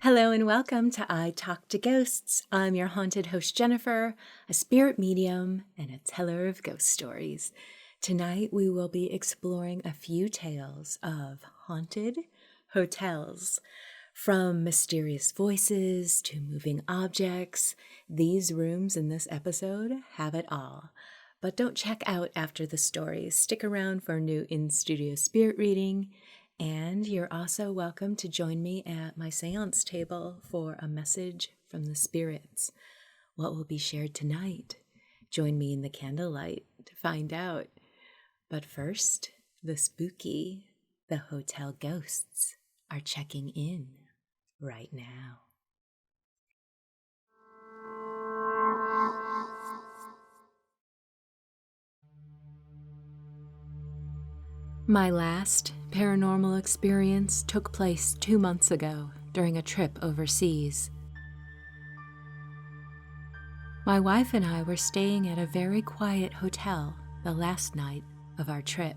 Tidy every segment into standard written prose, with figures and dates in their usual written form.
Hello and welcome to I Talk to Ghosts. I'm your haunted host, Jennifer, a spirit medium and a teller of ghost stories. Tonight we will be exploring a few tales of haunted hotels. From mysterious voices to moving objects, these rooms in this episode have it all. But don't check out after the stories. Stick around for a new in-studio spirit reading. And you're also welcome to join me at my seance table for a message from the spirits. What will be shared tonight? Join me in the candlelight to find out. But first, the spooky, the hotel ghosts are checking in right now. My last paranormal experience took place 2 months ago during a trip overseas. My wife and I were staying at a very quiet hotel the last night of our trip.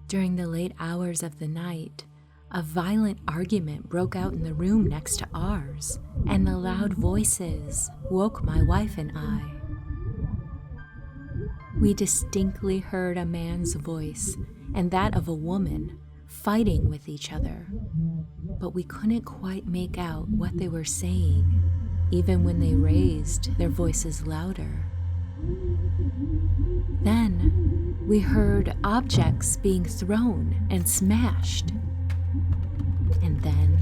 During the late hours of the night, a violent argument broke out in the room next to ours, and the loud voices woke my wife and I. We distinctly heard a man's voice and that of a woman fighting with each other, but we couldn't quite make out what they were saying, even when they raised their voices louder. Then we heard objects being thrown and smashed, and then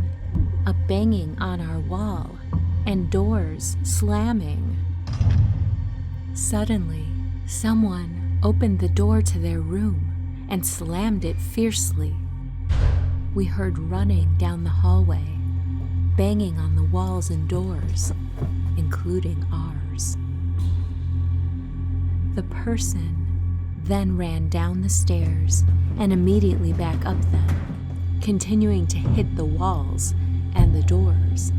a banging on our wall and doors slamming. Suddenly, someone opened the door to their room and slammed it fiercely. We heard running down the hallway, banging on the walls and doors, including ours. The person then ran down the stairs and immediately back up them, continuing to hit the walls and the doors.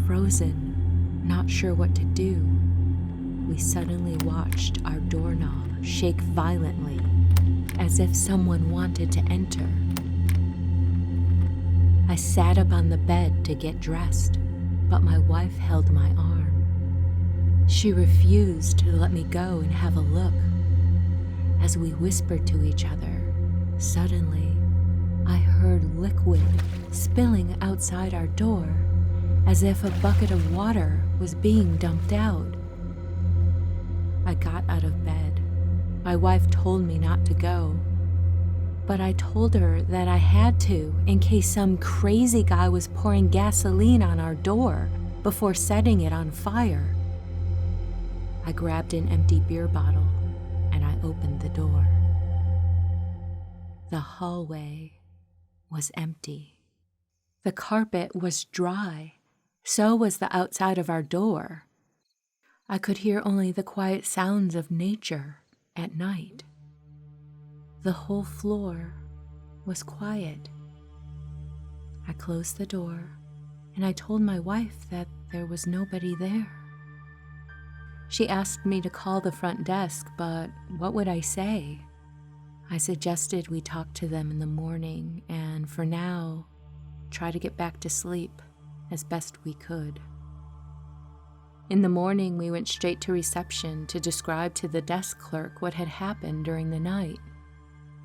Frozen, not sure what to do, we suddenly watched our doorknob shake violently, as if someone wanted to enter. I sat up on the bed to get dressed, but my wife held my arm. She refused to let me go and have a look. As we whispered to each other, suddenly I heard liquid spilling outside our door, as if a bucket of water was being dumped out. I got out of bed. My wife told me not to go, but I told her that I had to in case some crazy guy was pouring gasoline on our door before setting it on fire. I grabbed an empty beer bottle and I opened the door. The hallway was empty. The carpet was dry, so was the outside of our door. I could hear only the quiet sounds of nature at night. The whole floor was quiet. I closed the door and I told my wife that there was nobody there. She asked me to call the front desk, but what would I say? I suggested we talk to them in the morning and for now, try to get back to sleep as best we could. In the morning, we went straight to reception to describe to the desk clerk what had happened during the night.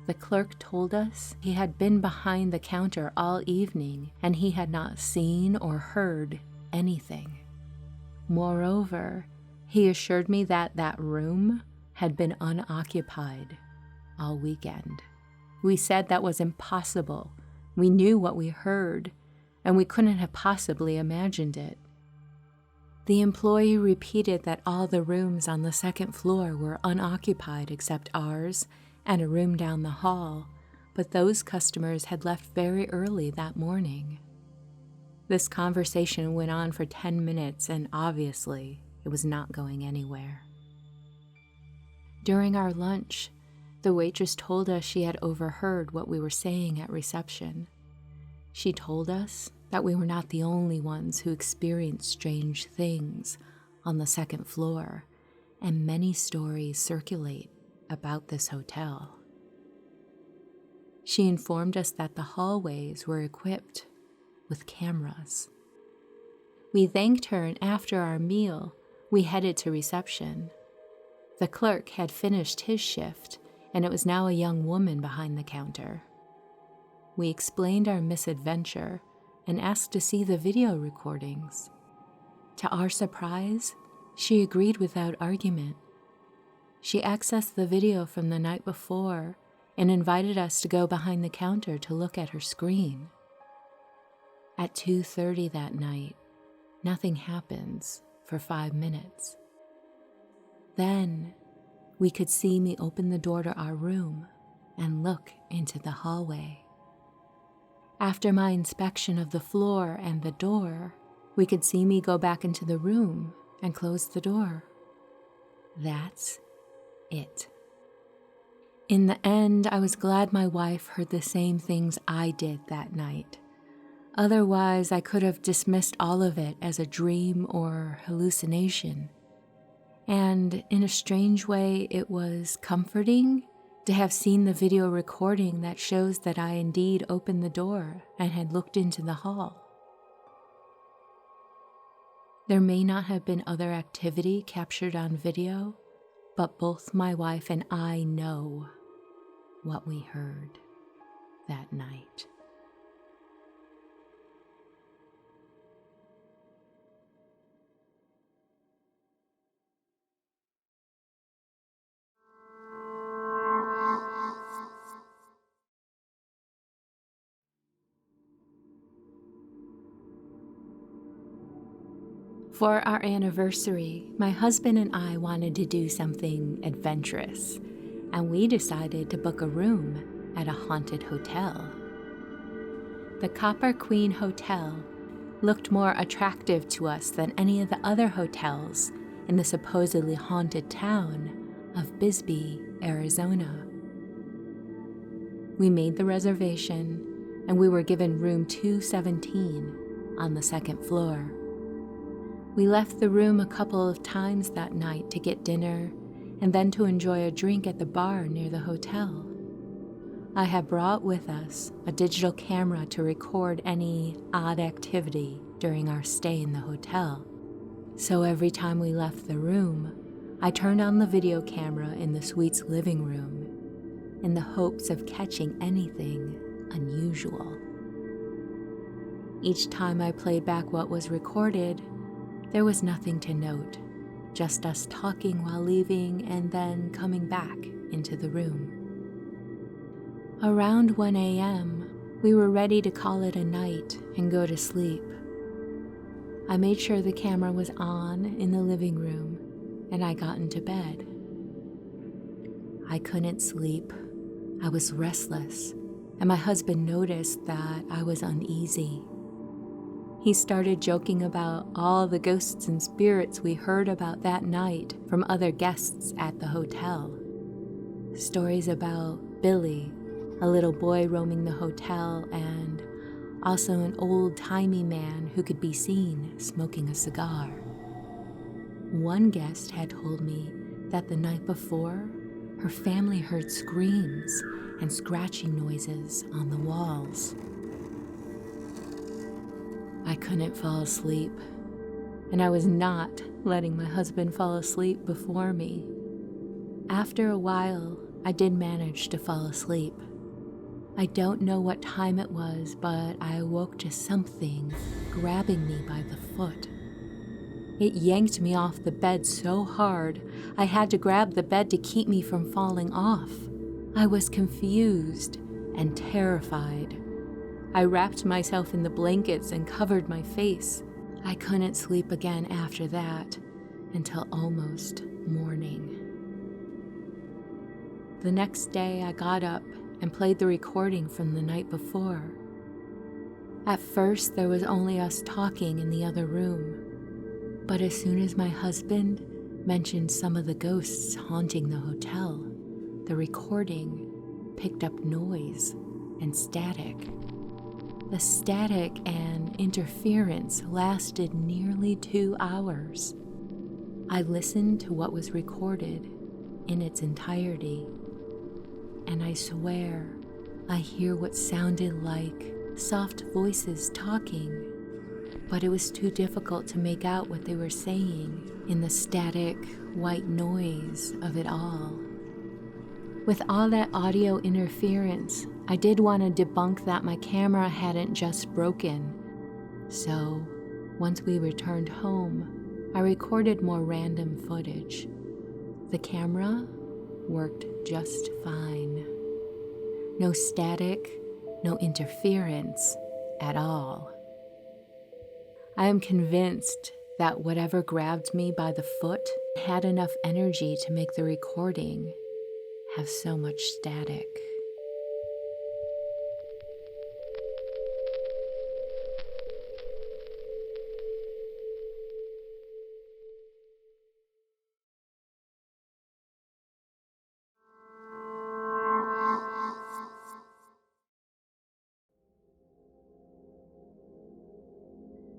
The clerk told us he had been behind the counter all evening and he had not seen or heard anything. Moreover, he assured me that that room had been unoccupied all weekend. We said that was impossible. We knew what we heard, and we couldn't have possibly imagined it. The employee repeated that all the rooms on the second floor were unoccupied except ours and a room down the hall, but those customers had left very early that morning. This conversation went on for 10 minutes and obviously it was not going anywhere. During our lunch, the waitress told us she had overheard what we were saying at reception. She told us that we were not the only ones who experienced strange things on the second floor, and many stories circulate about this hotel. She informed us that the hallways were equipped with cameras. We thanked her, and after our meal, we headed to reception. The clerk had finished his shift, and it was now a young woman behind the counter. We explained our misadventure and asked to see the video recordings. To our surprise, she agreed without argument. She accessed the video from the night before and invited us to go behind the counter to look at her screen. At 2:30 that night, nothing happens for 5 minutes. Then, we could see me open the door to our room and look into the hallway. After my inspection of the floor and the door, we could see me go back into the room and close the door. That's it. In the end, I was glad my wife heard the same things I did that night. Otherwise, I could have dismissed all of it as a dream or hallucination. And in a strange way, it was comforting to have seen the video recording that shows that I indeed opened the door and had looked into the hall. There may not have been other activity captured on video, but both my wife and I know what we heard that night. For our anniversary, my husband and I wanted to do something adventurous, and we decided to book a room at a haunted hotel. The Copper Queen Hotel looked more attractive to us than any of the other hotels in the supposedly haunted town of Bisbee, Arizona. We made the reservation, and we were given room 217 on the second floor. We left the room a couple of times that night to get dinner and then to enjoy a drink at the bar near the hotel. I had brought with us a digital camera to record any odd activity during our stay in the hotel. So every time we left the room, I turned on the video camera in the suite's living room in the hopes of catching anything unusual. Each time I played back what was recorded, there was nothing to note, just us talking while leaving and then coming back into the room. Around 1 a.m., we were ready to call it a night and go to sleep. I made sure the camera was on in the living room, and I got into bed. I couldn't sleep. I was restless, and my husband noticed that I was uneasy. He started joking about all the ghosts and spirits we heard about that night from other guests at the hotel. Stories about Billy, a little boy roaming the hotel, and also an old-timey man who could be seen smoking a cigar. One guest had told me that the night before, her family heard screams and scratching noises on the walls. I couldn't fall asleep, and I was not letting my husband fall asleep before me. After a while, I did manage to fall asleep. I don't know what time it was, but I awoke to something grabbing me by the foot. It yanked me off the bed so hard, I had to grab the bed to keep me from falling off. I was confused and terrified. I wrapped myself in the blankets and covered my face. I couldn't sleep again after that until almost morning. The next day, I got up and played the recording from the night before. At first, there was only us talking in the other room, but as soon as my husband mentioned some of the ghosts haunting the hotel, the recording picked up noise and static. The static and interference lasted nearly 2 hours. I listened to what was recorded in its entirety, and I swear I hear what sounded like soft voices talking, but it was too difficult to make out what they were saying in the static, white noise of it all. With all that audio interference, I did want to debunk that my camera hadn't just broken. So, once we returned home, I recorded more random footage. The camera worked just fine. No static, no interference at all. I am convinced that whatever grabbed me by the foot had enough energy to make the recording have so much static.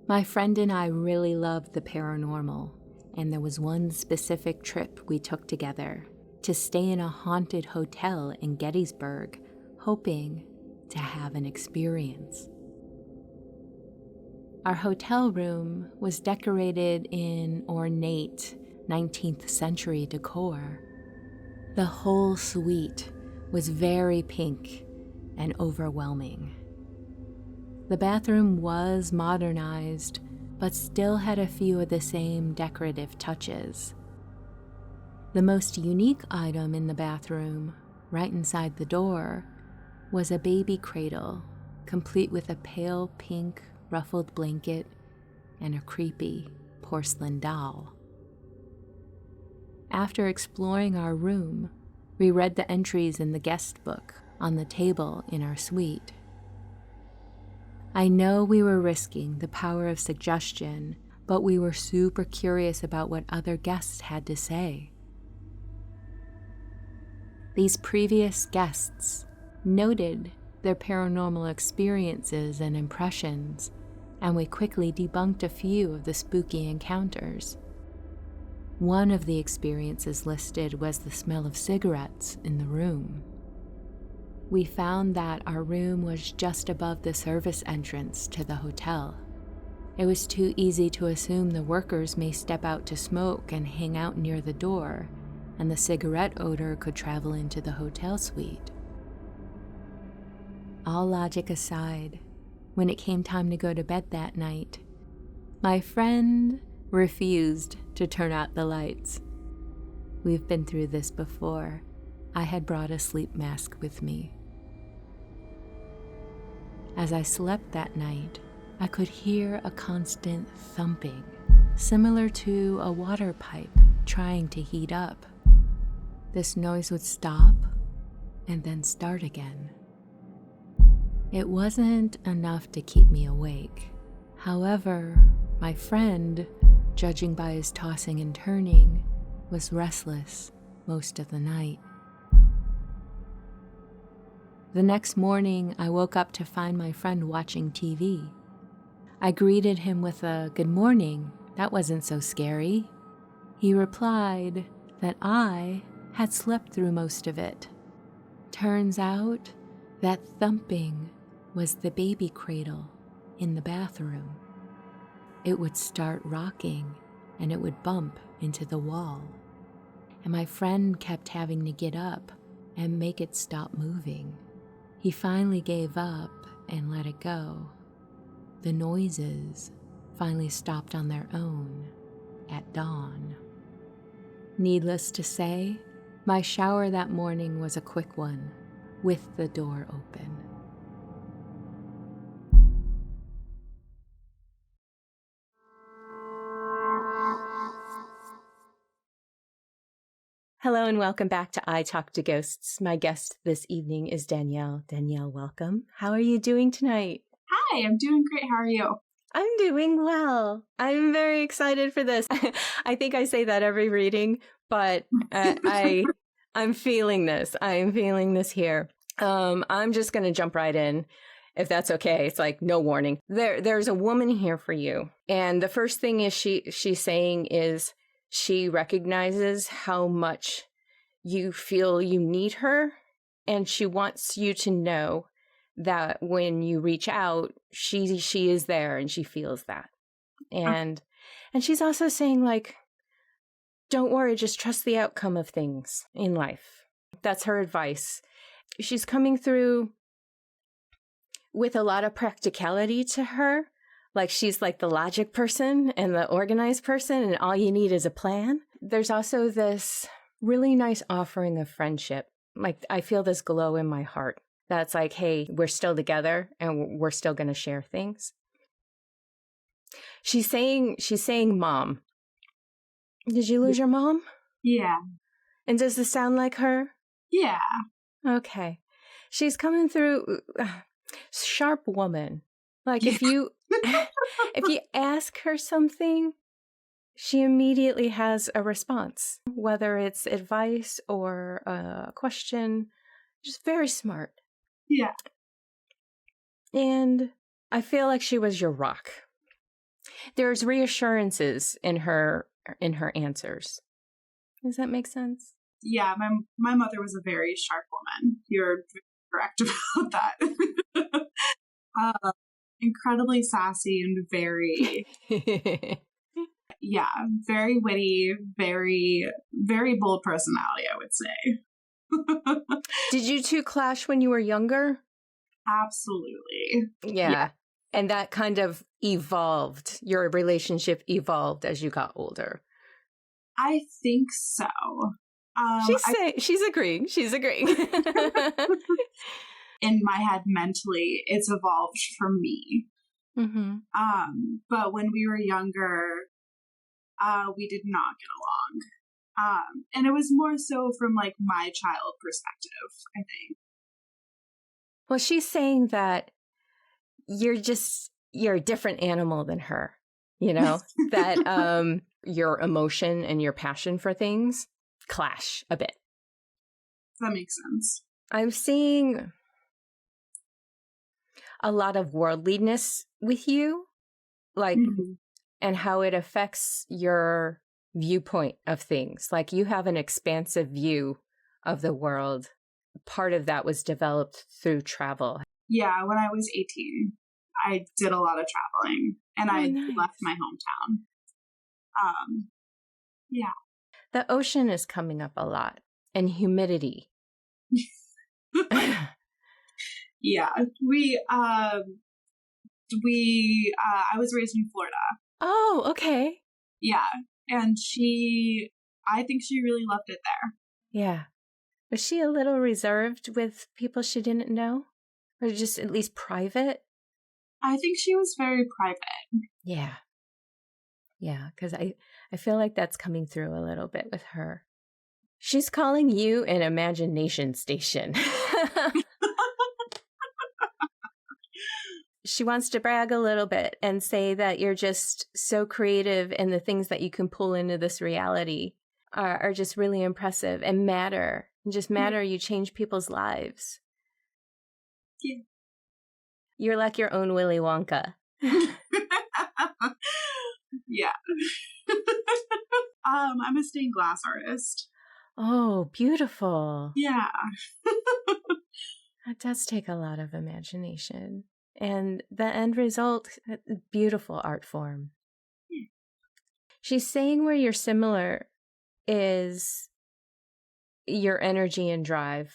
My friend and I really loved the paranormal, and there was one specific trip we took together to stay in a haunted hotel in Gettysburg, hoping to have an experience. Our hotel room was decorated in ornate 19th century decor. The whole suite was very pink and overwhelming. The bathroom was modernized, but still had a few of the same decorative touches. The most unique item in the bathroom, right inside the door, was a baby cradle, complete with a pale pink ruffled blanket and a creepy porcelain doll. After exploring our room, we read the entries in the guest book on the table in our suite. I know we were risking the power of suggestion, but we were super curious about what other guests had to say. These previous guests noted their paranormal experiences and impressions, and we quickly debunked a few of the spooky encounters. One of the experiences listed was the smell of cigarettes in the room. We found that our room was just above the service entrance to the hotel. It was too easy to assume the workers may step out to smoke and hang out near the door, and the cigarette odor could travel into the hotel suite. All logic aside, when it came time to go to bed that night, my friend refused to turn out the lights. We've been through this before. I had brought a sleep mask with me. As I slept that night, I could hear a constant thumping, similar to a water pipe trying to heat up. This noise would stop and then start again. It wasn't enough to keep me awake. However, my friend, judging by his tossing and turning, was restless most of the night. The next morning, I woke up to find my friend watching TV. I greeted him with a "good morning, that wasn't so scary." He replied that I had slept through most of it. Turns out that thumping was the baby cradle in the bathroom. It would start rocking and it would bump into the wall. And my friend kept having to get up and make it stop moving. He finally gave up and let it go. The noises finally stopped on their own at dawn. Needless to say, my shower that morning was a quick one, with the door open. Hello and welcome back to I Talk to Ghosts. My guest this evening is Danielle. Danielle, welcome. How are you doing tonight? Hi, I'm doing great. How are you? I'm doing well. I'm very excited for this. I think I say that every reading, but I'm feeling this. I'm feeling this here. I'm just going to jump right in, if that's okay. It's like no warning. There's a woman here for you, and the first thing is she's saying is she recognizes how much you feel you need her, and she wants you to know that when you reach out, she is there and she feels that. And she's also saying, like, don't worry, just trust the outcome of things in life. That's her advice. She's coming through with a lot of practicality to her. Like, she's like the logic person and the organized person, and all you need is a plan. There's also this really nice offering of friendship. Like, I feel this glow in my heart. That's like, hey, we're still together and we're still going to share things. She's saying mom. Did you lose your mom? Yeah. And does this sound like her? Yeah. Okay. She's coming through, sharp woman. Like, if you ask her something, she immediately has a response, whether it's advice or a question. Just very smart. Yeah. And I feel like she was your rock. There's reassurances in her answers. Does that make sense? Yeah, my mother was a very sharp woman. You're correct about that. Incredibly sassy and very, very witty, very, very bold personality, I would say. Did you two clash when you were younger? Absolutely. Yeah. And that kind of evolved. Your relationship evolved as you got older. I think so. She's agreeing. She's agreeing. In my head, mentally, it's evolved for me. Mm-hmm. But when we were younger, we did not get along. And it was more so from like my child perspective, I think. Well, she's saying that you're a different animal than her, you know, that your emotion and your passion for things clash a bit. That makes sense. I'm seeing a lot of worldliness with you, like, and how it affects your viewpoint of things. Like, you have an expansive view of the world. Part of that was developed through travel. Yeah, when I was 18, I did a lot of traveling, and I left my hometown. Yeah. The ocean is coming up a lot, and humidity. Yeah, I was raised in Florida. Oh, okay. Yeah, and I think she really loved it there. Yeah. Was she a little reserved with people she didn't know? Or just at least private? I think she was very private. Yeah. Yeah, because I feel like that's coming through a little bit with her. She's calling you an imagination station. She wants to brag a little bit and say that you're just so creative, and the things that you can pull into this reality are just really impressive and matter. And just matter. You change people's lives. Yeah. You're like your own Willy Wonka. Yeah. I'm a stained glass artist. Oh, beautiful. Yeah. That does take a lot of imagination. And the end result, beautiful art form. Yeah. She's saying where you're similar is your energy and drive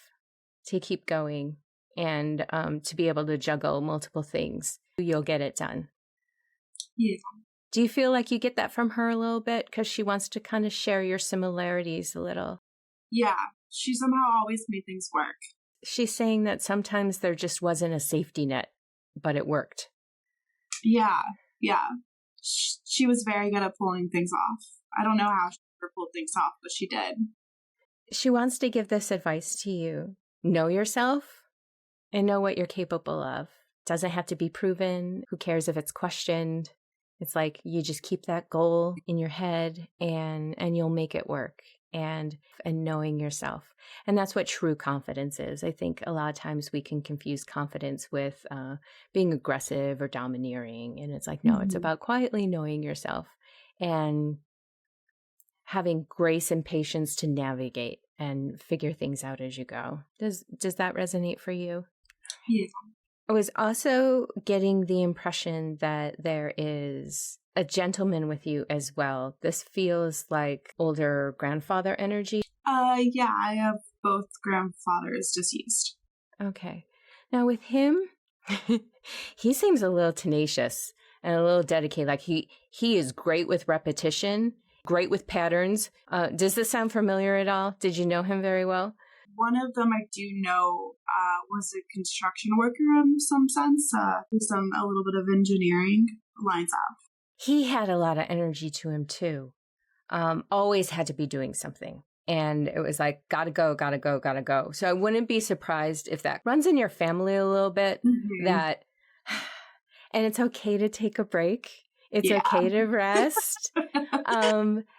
to keep going and to be able to juggle multiple things. You'll get it done. Yeah. Do you feel like you get that from her a little bit? Because she wants to kind of share your similarities a little. Yeah. She somehow always made things work. She's saying that sometimes there just wasn't a safety net, but it worked. Yeah. Yeah. She was very good at pulling things off. I don't know how she ever pulled things off, but she did. She wants to give this advice to you. Know yourself and know what you're capable of. Doesn't have to be proven. Who cares if it's questioned? It's like you just keep that goal in your head and you'll make it work. And knowing yourself. And that's what true confidence is. I think a lot of times we can confuse confidence with being aggressive or domineering. And it's like, no, it's about quietly knowing yourself and having grace and patience to navigate and figure things out as you go. Does that resonate for you? Yeah. I was also getting the impression that there is a gentleman with you as well. This feels like older grandfather energy. Yeah, I have both grandfathers deceased. Okay. Now with him, he seems a little tenacious and a little dedicated. Like he is great with repetition, great with patterns. Does this sound familiar at all? Did you know him very well? One of them I do know was a construction worker in some sense, who's done a little bit of engineering lines up. He had a lot of energy to him too. Always had to be doing something. And it was like, gotta go, gotta go, gotta go. So I wouldn't be surprised if that runs in your family a little bit, that, and it's okay to take a break. It's okay to rest.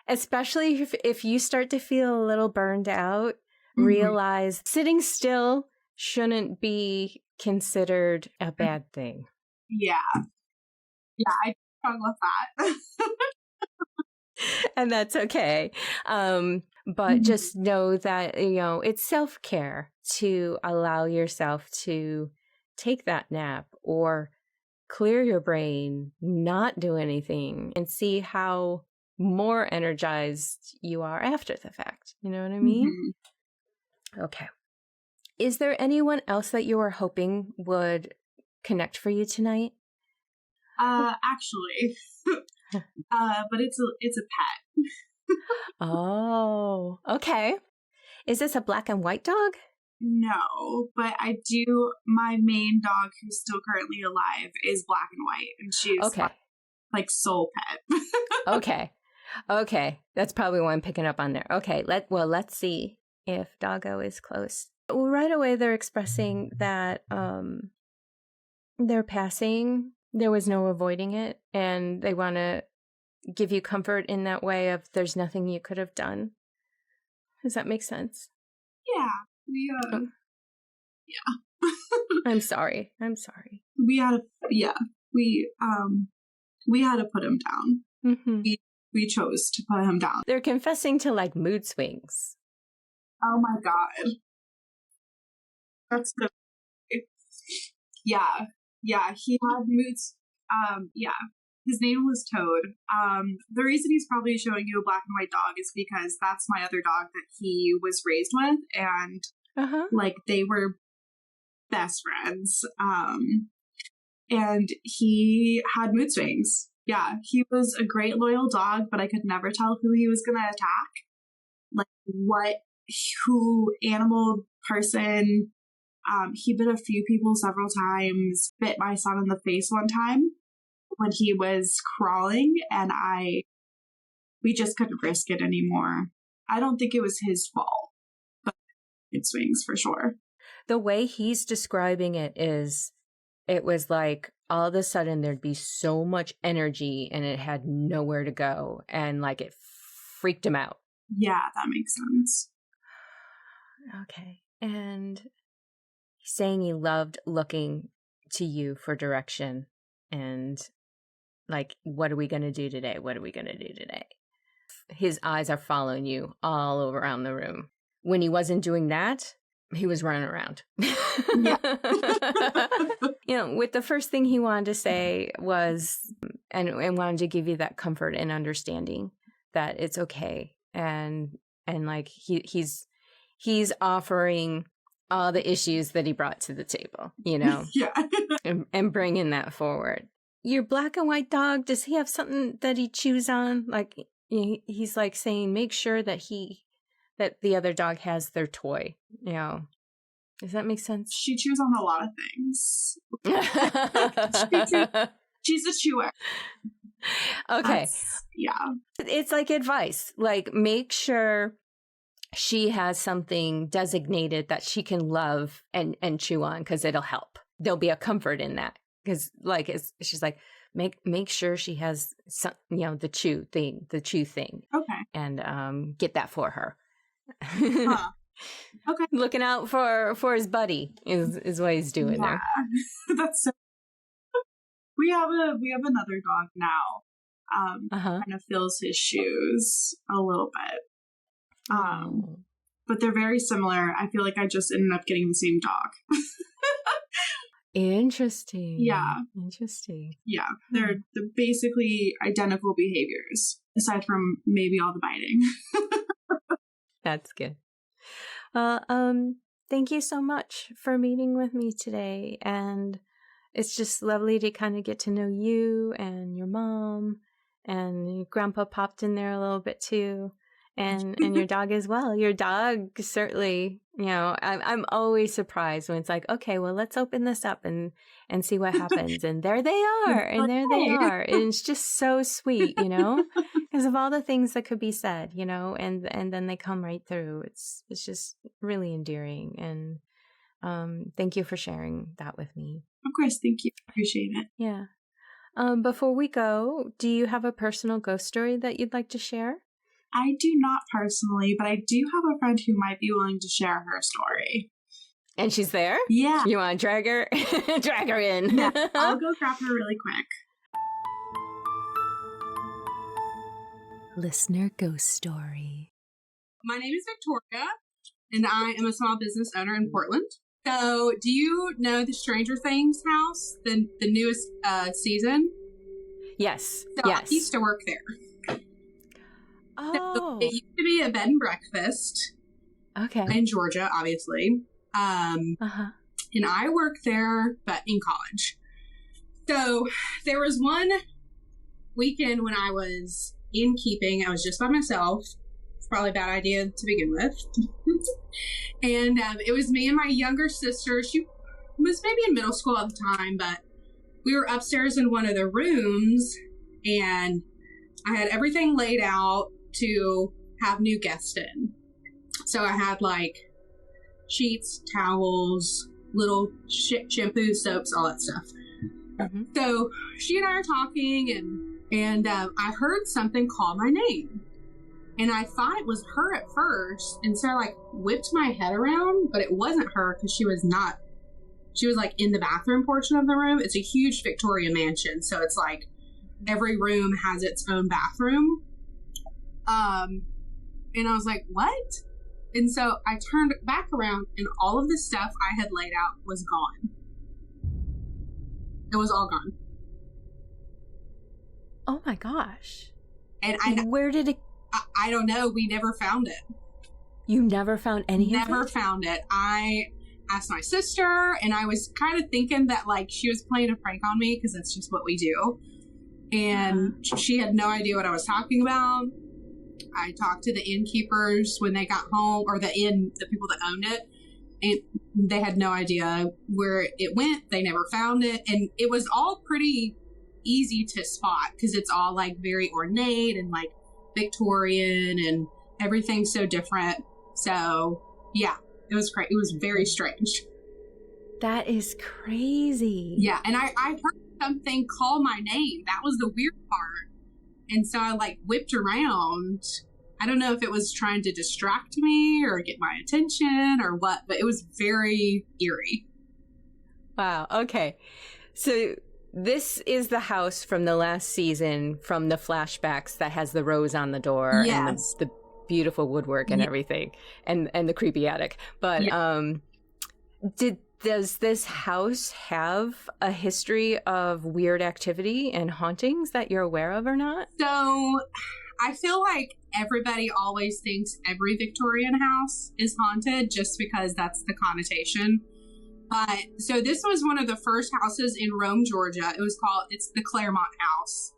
Especially if you start to feel a little burned out, realize sitting still shouldn't be considered a bad thing. Yeah. Yeah, I struggle with that. And that's okay. But just know that, it's self-care to allow yourself to take that nap or clear your brain, not do anything, and see how more energized you are after the fact. You know what I mean? Okay. Is there anyone else that you are hoping would connect for you tonight? Actually, but it's a pet. Oh, okay. Is this a black and white dog? No, but I do. My main dog, who's still currently alive, is black and white, and she's like soul pet. Okay. That's probably why I'm picking up on there. Okay. Let's see if doggo is close. Well, right away they're expressing that they're passing. There was no avoiding it, and they want to give you comfort in that way of there's nothing you could have done. Does that make sense? Yeah. Yeah. I'm sorry. We had to put him down. We chose to put him down. They're confessing to like mood swings. Oh my God. That's the yeah. He had moods. His name was Toad. The reason he's probably showing you a black and white dog is because that's my other dog that he was raised with, and like they were best friends. And he had mood swings. Yeah, he was a great loyal dog, but I could never tell who he was going to attack. Like who animal we he bit a few people several times, bit my son in the face one time when he was crawling, and we just couldn't risk it anymore. I don't think it was his fault, but it swings for sure. The way he's describing it is, it was like all of a sudden there'd be so much energy and it had nowhere to go, and like it freaked him out. Yeah, that makes sense. Okay. And he's saying he loved looking to you for direction and like, what are we going to do today? What are we going to do today? His eyes are following you all around the room. When he wasn't doing that, he was running around. Yeah. With the first thing he wanted to say was, and wanted to give you that comfort and understanding that it's okay. And like he's offering all the issues that he brought to the table, Yeah. and bringing that forward. Your black and white dog, does he have something that he chews on? Like he's like saying, make sure that the other dog has their toy. Does that make sense? She chews on a lot of things. She's a chewer. Okay. Yeah. It's like advice. Like, make sure she has something designated that she can love and chew on, because it'll help. There'll be a comfort in that. Because she's like, make sure she has some, the chew thing. Okay. And get that for her. Huh. Okay. Looking out for his buddy is what he's doing there. That's so. We have another dog now. Kind of fills his shoes a little bit. But they're very similar. I feel like I just ended up getting the same dog. Interesting. Yeah. Interesting. Yeah. They're basically identical behaviors, aside from maybe all the biting. That's good. Thank you so much for meeting with me today. And it's just lovely to kind of get to know you and your mom, and your grandpa popped in there a little bit too. And your dog as well. Your dog certainly, I'm always surprised when it's like, okay, well, let's open this up and see what happens. And there they are. And there they are. And it's just so sweet, because of all the things that could be said, and then they come right through. It's just really endearing. And thank you for sharing that with me. Of course, thank you. Appreciate it. Yeah. Before we go, do you have a personal ghost story that you'd like to share? I do not personally, but I do have a friend who might be willing to share her story. And she's there? Yeah. You want to drag her? Drag her in. Yeah, I'll go grab her really quick. Listener ghost story. My name is Victoria, and I am a small business owner in Portland. So, do you know the Stranger Things house, the newest season? Yes. So yes. I used to work there. Oh. So it used to be a bed and breakfast. Okay. In Georgia, obviously. Uh-huh. And I worked there, but in college. So there was one weekend when I was in keeping. I was just by myself. It's probably a bad idea to begin with. And it was me and my younger sister. She was maybe in middle school at the time, but we were upstairs in one of the rooms, and I had everything laid out to have new guests in. So I had like sheets, towels, little shampoo, soaps, all that stuff. Mm-hmm. So she and I are talking, and I heard something call my name. And I thought it was her at first. And so I like whipped my head around, but it wasn't her because she was like in the bathroom portion of the room. It's a huge Victorian mansion. So it's like every room has its own bathroom. And I was like, what? And so I turned back around, and all of the stuff I had laid out was gone. It was all gone. Oh my gosh. And where did it? I don't know. We never found it. You never found any of it? Never found it. I asked my sister, and I was kind of thinking that like she was playing a prank on me because that's just what we do. And she had no idea what I was talking about. I talked to the innkeepers when they got home, or the people that owned it, and they had no idea where it went. They never found it. And it was all pretty easy to spot because it's all like very ornate and like Victorian, and everything's so different. So yeah, it was great. It was very strange. That is crazy. Yeah. And I heard something call my name. That was the weird part. And so I like whipped around. I don't know if it was trying to distract me or get my attention or what, but it was very eerie. Wow. Okay. So this is the house from the last season, from the flashbacks, that has the rose on the door. Yes. And the beautiful woodwork and everything, and the creepy attic. But does this house have a history of weird activity and hauntings that you're aware of or not? So I feel like everybody always thinks every Victorian house is haunted just because that's the connotation. But so this was one of the first houses in Rome, Georgia. It's the Claremont House.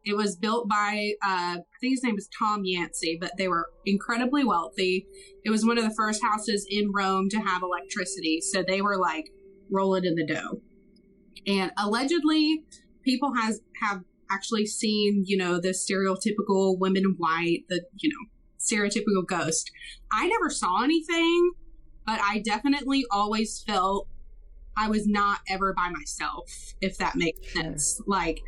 It was built by, I think his name is Tom Yancey, but they were incredibly wealthy. It was one of the first houses in Rome to have electricity. So they were like rolling in the dough. And allegedly, people have actually seen, the stereotypical women in white, the, stereotypical ghost. I never saw anything, but I definitely always felt I was not ever by myself, if that makes sense. Like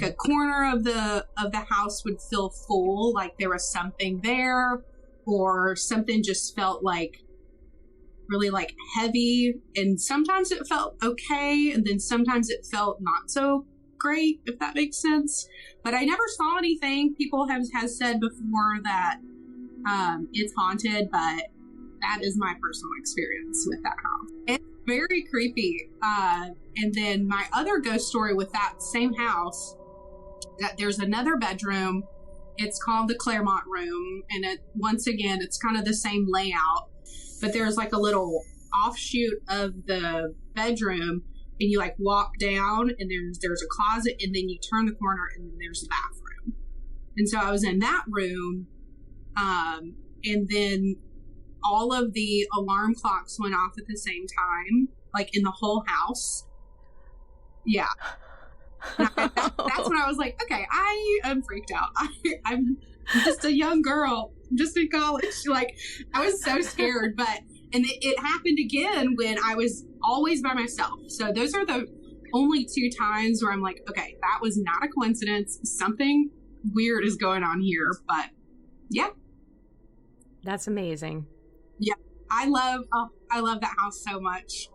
a corner of the house would feel full, like there was something there, or something just felt like really like heavy. And sometimes it felt okay, and then sometimes it felt not so great, if that makes sense. But I never saw anything. People have said before that it's haunted, but that is my personal experience with that house. It's Very creepy. And then my other ghost story with that same house, that there's another bedroom. It's called the Claremont room. And once again, it's kind of the same layout, but there's like a little offshoot of the bedroom, and you like walk down and there's a closet, and then you turn the corner and then there's a bathroom. And so I was in that room. And then all of the alarm clocks went off at the same time, like in the whole house. Yeah. That's when I was like, okay, I am freaked out. I'm just a young girl, just in college. Like, I was so scared. And it happened again when I was always by myself. So those are the only 2 times where I'm like, okay, that was not a coincidence. Something weird is going on here. But yeah. That's amazing. Yeah. I love that house so much.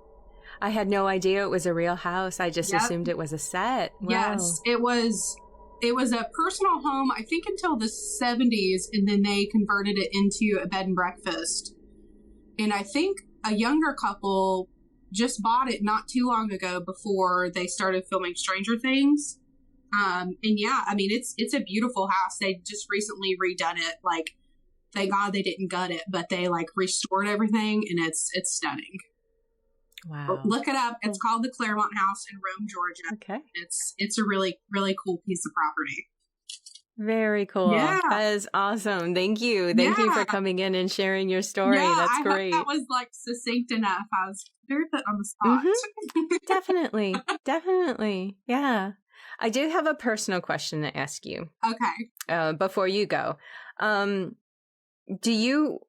I had no idea it was a real house. I just assumed it was a set. Wow. Yes, it was a personal home, I think, until the 70s, and then they converted it into a bed and breakfast. And I think a younger couple just bought it not too long ago before they started filming Stranger Things. And yeah, I mean, it's a beautiful house. They just recently redone it. Like, thank God they didn't gut it, but they like restored everything, and it's stunning. Wow. Look it up. It's called the Claremont House in Rome, Georgia. Okay. It's a really, really cool piece of property. Very cool. Yeah. That is awesome. Thank you. Thank you for coming in and sharing your story. Yeah, That's great. I hope that was like succinct enough. I was very put on the spot. Mm-hmm. Definitely. Definitely. Yeah. I do have a personal question to ask you. Okay. Before you go. Do you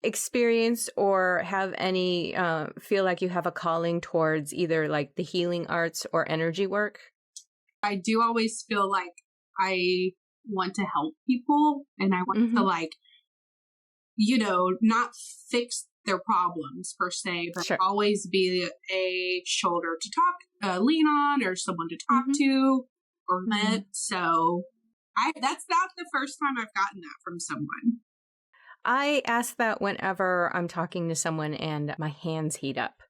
experience or have any feel like you have a calling towards either like the healing arts or energy work? I do always feel like I want to help people, and I want to like, not fix their problems per se, but always be a shoulder to lean on, or someone to talk to or vent. So that's not the first time I've gotten that from someone. I ask that whenever I'm talking to someone and my hands heat up.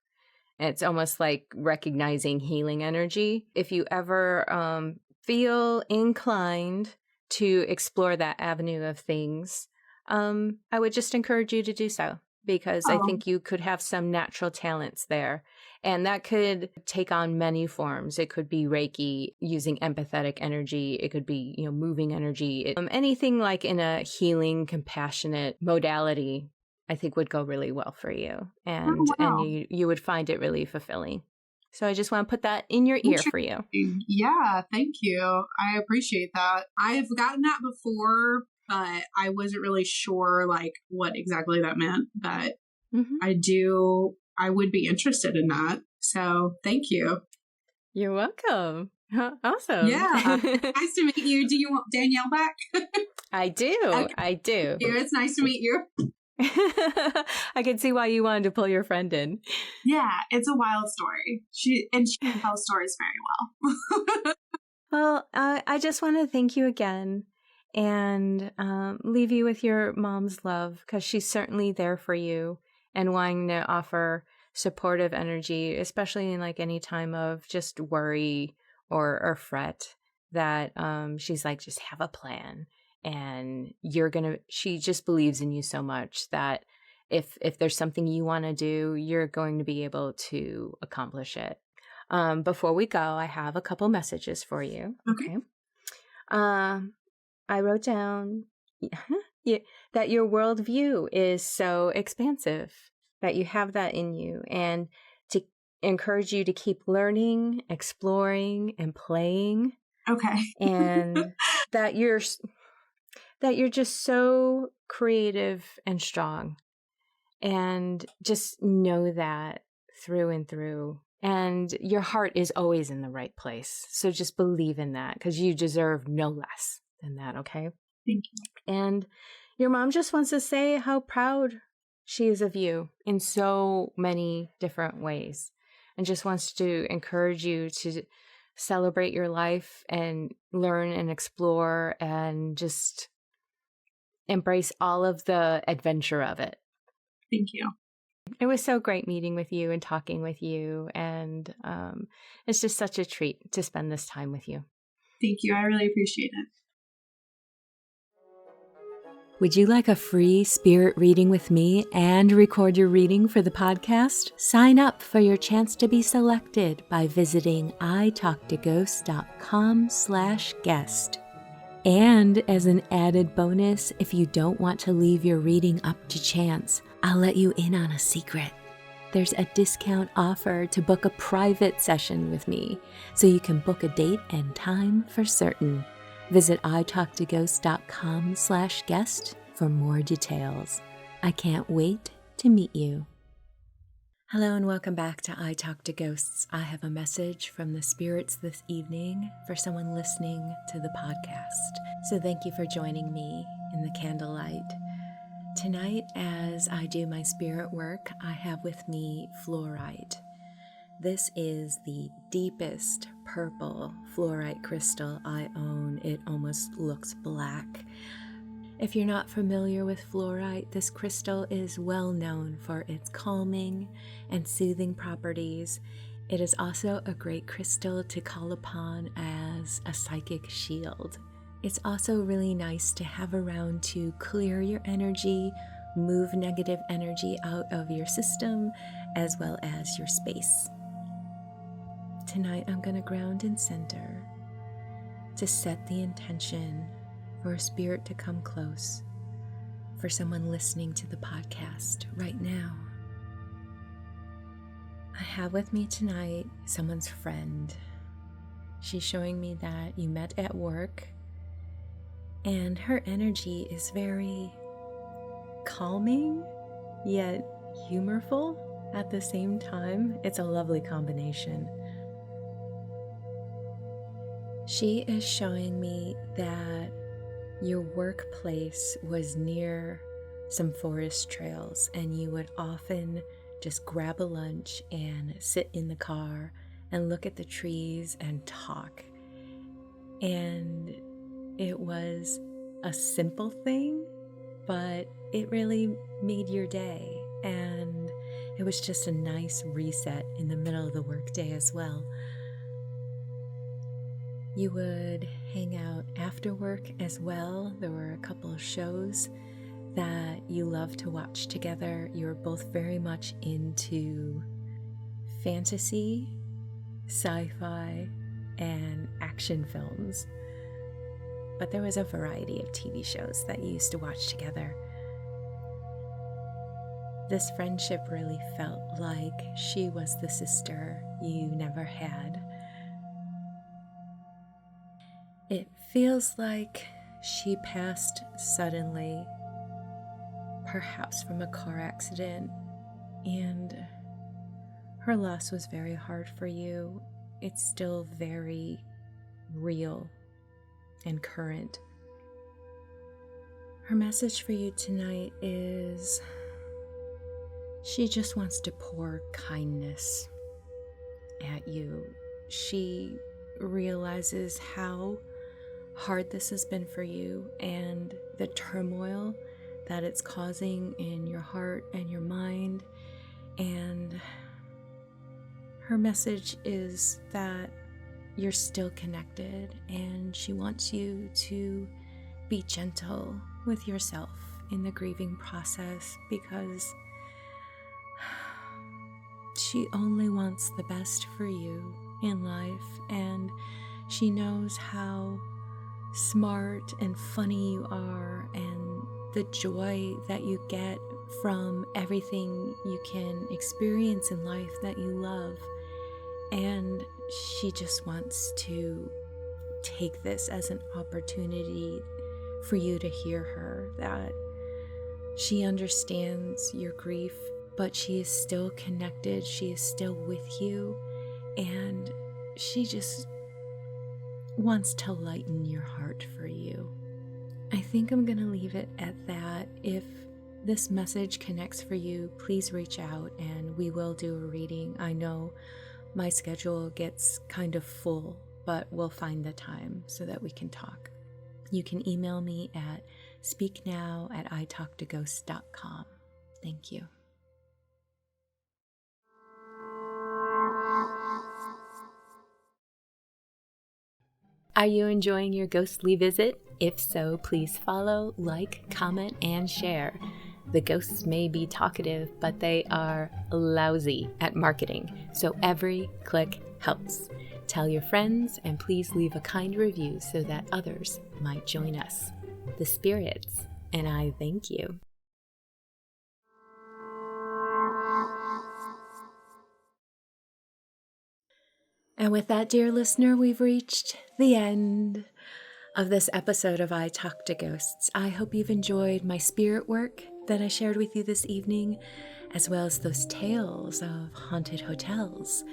It's almost like recognizing healing energy. If you ever feel inclined to explore that avenue of things, I would just encourage you to do so, because I think you could have some natural talents there. And that could take on many forms. It could be Reiki, using empathetic energy. It could be, moving energy. Anything like in a healing, compassionate modality, I think would go really well for you. And you would find it really fulfilling. So I just want to put that in your ear for you. Yeah, thank you. I appreciate that. I've gotten that before, but I wasn't really sure like what exactly that meant. But I would be interested in that. So thank you. You're welcome. Awesome. Yeah. Nice to meet you. Do you want Danielle back? I do. Okay. I do. It's nice to meet you. I can see why you wanted to pull your friend in. Yeah, it's a wild story. She tells stories very well. Well, I just want to thank you again and leave you with your mom's love, because she's certainly there for you and wanting to offer supportive energy, especially in like any time of just worry or fret, that she's like, just have a plan. And she just believes in you so much that if there's something you want to do, you're going to be able to accomplish it. Before we go, I have a couple messages for you. Okay. I wrote down that your worldview is so expansive, that you have that in you, and to encourage you to keep learning, exploring, and playing. Okay. And that you're just so creative and strong, and just know that through and through. And your heart is always in the right place. So just believe in that, because you deserve no less than that. Okay. Thank you. And your mom just wants to say how proud she is of you in so many different ways, and just wants to encourage you to celebrate your life and learn and explore and just embrace all of the adventure of it. Thank you. It was so great meeting with you and talking with you. And it's just such a treat to spend this time with you. Thank you. I really appreciate it. Would you like a free spirit reading with me and record your reading for the podcast? Sign up for your chance to be selected by visiting italktoghosts.com/guest. And as an added bonus, if you don't want to leave your reading up to chance, I'll let you in on a secret. There's a discount offer to book a private session with me, so you can book a date and time for certain. Visit italktoghosts.com/guest for more details. I can't wait to meet you. Hello and welcome back to I Talk to Ghosts. I have a message from the spirits this evening for someone listening to the podcast. So thank you for joining me in the candlelight. Tonight, as I do my spirit work, I have with me fluorite. This is the deepest purple fluorite crystal I own. It almost looks black. If you're not familiar with fluorite, this crystal is well known for its calming and soothing properties. It is also a great crystal to call upon as a psychic shield. It's also really nice to have around to clear your energy, move negative energy out of your system, as well as your space. Tonight I'm going to ground and center to set the intention for a spirit to come close, for someone listening to the podcast right now. I have with me tonight someone's friend. She's showing me that you met at work, and her energy is very calming, yet humorful at the same time. It's a lovely combination. She is showing me that your workplace was near some forest trails, and you would often just grab a lunch and sit in the car and look at the trees and talk. And it was a simple thing, but it really made your day. And it was just a nice reset in the middle of the workday as well. You would hang out after work as well. There were a couple of shows that you love to watch together. You were both very much into fantasy, sci-fi, and action films. But there was a variety of TV shows that you used to watch together. This friendship really felt like she was the sister you never had. It feels like she passed suddenly, perhaps from a car accident, and her loss was very hard for you. It's still very real and current. Her message for you tonight is she just wants to pour kindness at you. She realizes how hard this has been for you and the turmoil that it's causing in your heart and your mind. And her message is that you're still connected, and she wants you to be gentle with yourself in the grieving process, because she only wants the best for you in life, and she knows how smart and funny you are and the joy that you get from everything you can experience in life that you love. And she just wants to take this as an opportunity for you to hear her, that she understands your grief, but she is still connected, she is still with you, and she just wants to lighten your heart for you. I think I'm going to leave it at that. If this message connects for you, please reach out and we will do a reading. I know my schedule gets kind of full, but we'll find the time so that we can talk. You can email me at speaknow@italktoghosts.com. Thank you. Are you enjoying your ghostly visit? If so, please follow, like, comment, and share. The ghosts may be talkative, but they are lousy at marketing, so every click helps. Tell your friends, and please leave a kind review so that others might join us. The spirits and I thank you. And with that, dear listener, we've reached the end of this episode of I Talk to Ghosts. I hope you've enjoyed my spirit work that I shared with you this evening, as well as those tales of haunted hotels.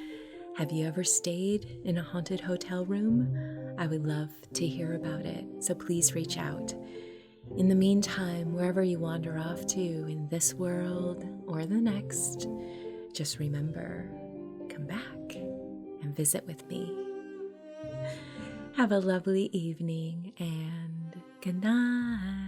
Have you ever stayed in a haunted hotel room? I would love to hear about it, so please reach out. In the meantime, wherever you wander off to in this world or the next, just remember, come back and visit with me. Have a lovely evening and good night.